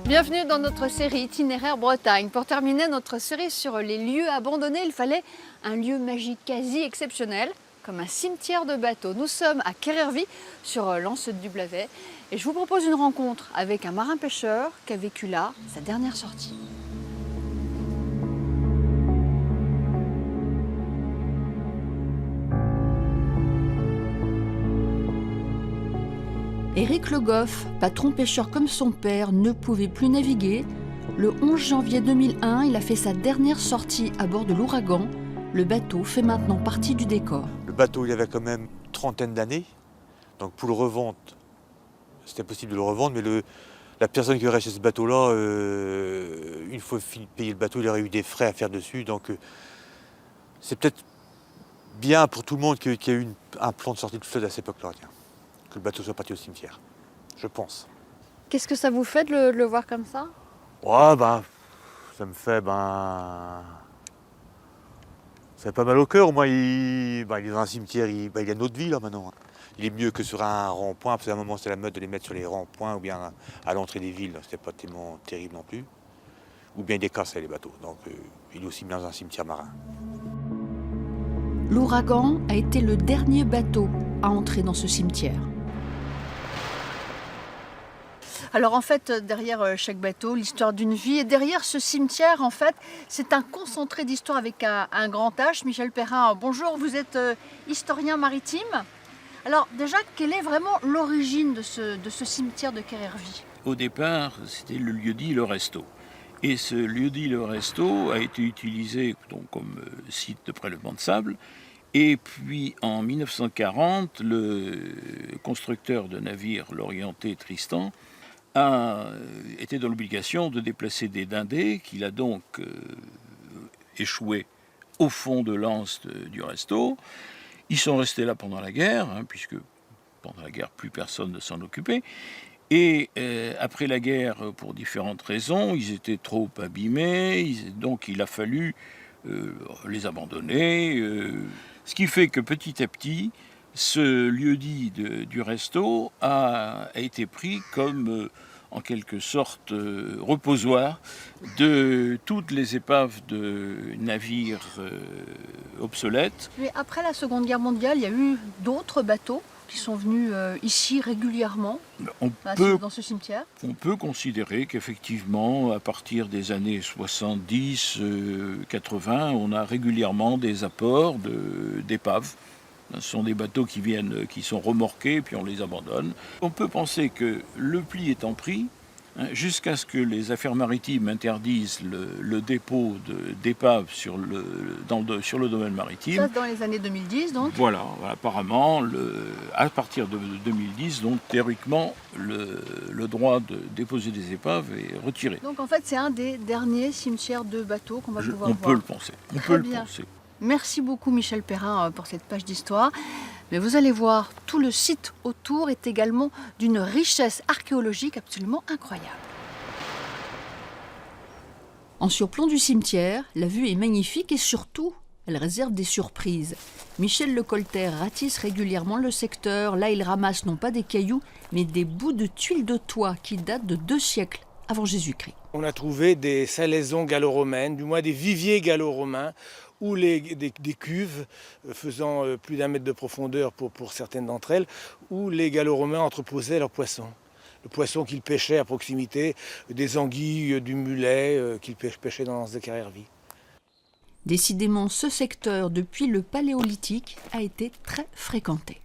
Bienvenue dans notre série Itinéraire Bretagne. Pour terminer notre série sur les lieux abandonnés, il fallait un lieu magique quasi exceptionnel, comme un cimetière de bateaux. Nous sommes à Quérervy, sur l'Anse du Blavet, et je vous propose une rencontre avec un marin-pêcheur qui a vécu là sa dernière sortie. Éric Le Goff, patron pêcheur comme son père, ne pouvait plus naviguer. Le 11 janvier 2001, il a fait sa dernière sortie à bord de l'Ouragan. Le bateau fait maintenant partie du décor. Le bateau, il avait quand même une trentaine d'années. Donc pour le revendre, c'était possible de le revendre. Mais la personne qui aurait acheté ce bateau-là, une fois fini de payer le bateau, il aurait eu des frais à faire dessus. Donc c'est peut-être bien pour tout le monde qu'il y ait eu un plan de sortie de flotte à cette époque-là. Que le bateau soit parti au cimetière, je pense. Qu'est-ce que ça vous fait de le voir comme ça? Ouais, ça me fait, ça fait pas mal au cœur. Moi, il est dans un cimetière, il a notre vie là maintenant. Il est mieux que sur un rond-point, parce qu'à un moment c'était la mode de les mettre sur les ronds-points ou bien à l'entrée des villes, c'était pas tellement terrible non plus. Ou bien il décassait les bateaux, donc il est aussi mis dans un cimetière marin. L'Ouragan a été le dernier bateau à entrer dans ce cimetière. Alors en fait, derrière chaque bateau, l'histoire d'une vie. Et derrière ce cimetière, en fait, c'est un concentré d'histoire avec un grand H. Michel Perrin, bonjour, vous êtes historien maritime. Alors déjà, quelle est vraiment l'origine de ce cimetière de Quérervy? Au départ, c'était le lieu-dit Le Resto. Et ce lieu-dit Le Resto a été utilisé donc, comme site de prélèvement de sable. Et puis en 1940, le constructeur de navires l'Orienté Tristan a été dans l'obligation de déplacer des dindés qu'il a donc échoués au fond de l'anse du Resto. Ils sont restés là pendant la guerre, puisque pendant la guerre, plus personne ne s'en occupait. Et après la guerre, pour différentes raisons, ils étaient trop abîmés, donc il a fallu les abandonner. Ce qui fait que petit à petit, ce lieu-dit du Resto a été pris comme, en quelque sorte, reposoir de toutes les épaves de navires obsolètes. Mais après la Seconde Guerre mondiale, il y a eu d'autres bateaux qui sont venus ici régulièrement, dans ce cimetière. On peut considérer qu'effectivement, à partir des années 70-80, on a régulièrement des apports d'épaves. Ce sont des bateaux qui sont remorqués, puis on les abandonne. On peut penser que le pli étant pris, jusqu'à ce que les affaires maritimes interdisent le dépôt d'épaves sur le domaine maritime. Ça, dans les années 2010, donc. Voilà, apparemment, à partir de 2010, donc théoriquement, le droit de déposer des épaves est retiré. Donc en fait, c'est un des derniers cimetières de bateaux qu'on va pouvoir voir. On peut le penser. Très bien. Merci beaucoup Michel Perrin pour cette page d'histoire. Mais vous allez voir, tout le site autour est également d'une richesse archéologique absolument incroyable. En surplomb du cimetière, la vue est magnifique et surtout, elle réserve des surprises. Michel Lecolter ratisse régulièrement le secteur. Là, il ramasse non pas des cailloux, mais des bouts de tuiles de toit qui datent de 2 siècles avant Jésus-Christ. On a trouvé des salaisons gallo-romaines, du moins des viviers gallo-romains, ou des cuves faisant plus d'1 mètre de profondeur pour certaines d'entre elles, où les gallo-romains entreposaient leurs poissons. Le poisson qu'ils pêchaient à proximité, des anguilles, du mulet qu'ils pêchaient dans l'anse de Quérervy. Décidément, ce secteur, depuis le Paléolithique, a été très fréquenté.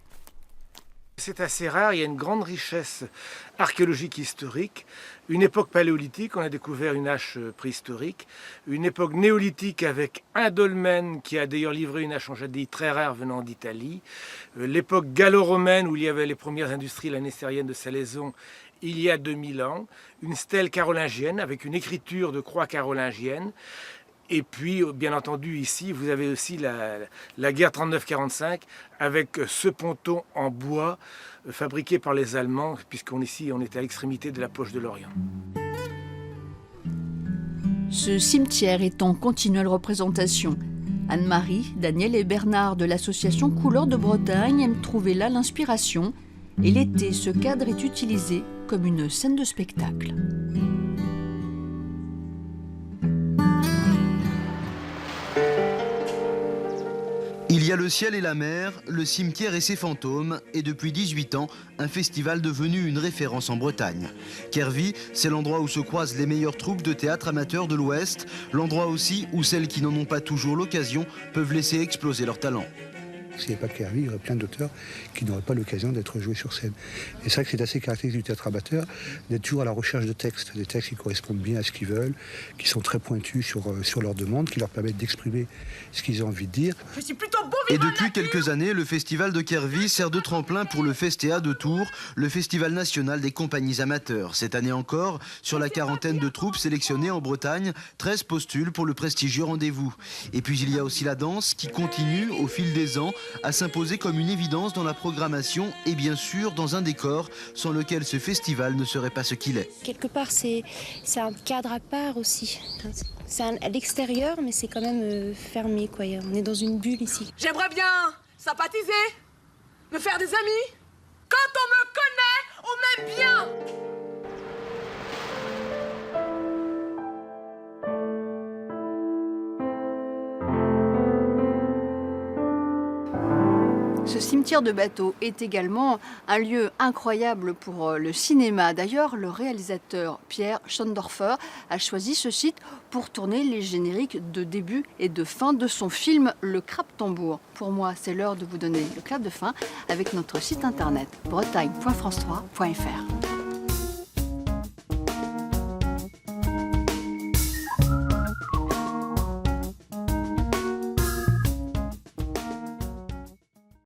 C'est assez rare, il y a une grande richesse archéologique historique. Une époque paléolithique, on a découvert une hache préhistorique. Une époque néolithique avec un dolmen qui a d'ailleurs livré une hache en jadis très rare venant d'Italie. L'époque gallo-romaine où il y avait les premières industries lanestériennes de salaison il y a 2000 ans. Une stèle carolingienne avec une écriture de croix carolingienne. Et puis, bien entendu, ici, vous avez aussi la guerre 39-45 avec ce ponton en bois fabriqué par les Allemands, puisqu'on est à l'extrémité de la poche de l'Orient. Ce cimetière est en continuelle représentation. Anne-Marie, Daniel et Bernard de l'association Couleurs de Bretagne aiment trouver là l'inspiration. Et l'été, ce cadre est utilisé comme une scène de spectacle. Il y a le ciel et la mer, le cimetière et ses fantômes, et depuis 18 ans, un festival devenu une référence en Bretagne. Quervy, c'est l'endroit où se croisent les meilleures troupes de théâtre amateurs de l'Ouest, l'endroit aussi où celles qui n'en ont pas toujours l'occasion peuvent laisser exploser leur talent. S'il n'y avait pas Quervy, il y aurait plein d'auteurs qui n'auraient pas l'occasion d'être joués sur scène. Et c'est vrai que c'est assez caractéristique du théâtre amateur d'être toujours à la recherche de textes, des textes qui correspondent bien à ce qu'ils veulent, qui sont très pointus sur leurs demandes, qui leur permettent d'exprimer ce qu'ils ont envie de dire. Je suis plutôt bon Et vivant depuis quelques années, le festival de Quervy sert de tremplin pour le Festea de Tours, le festival national des compagnies amateurs. Cette année encore, sur la quarantaine de troupes sélectionnées en Bretagne, 13 postulent pour le prestigieux rendez-vous. Et puis il y a aussi la danse qui continue au fil des ans à s'imposer comme une évidence dans la programmation et bien sûr dans un décor sans lequel ce festival ne serait pas ce qu'il est. Quelque part, c'est un cadre à part aussi. C'est à l'extérieur, mais c'est quand même fermé, quoi. On est dans une bulle ici. J'aimerais bien sympathiser, me faire des amis. Quand on me connaît, on m'aime bien. Ce cimetière de bateaux est également un lieu incroyable pour le cinéma. D'ailleurs, le réalisateur Pierre Schondorfer a choisi ce site pour tourner les génériques de début et de fin de son film Le Crabe-Tambour. Pour moi, c'est l'heure de vous donner le clap de fin avec notre site internet bretagne.france3.fr.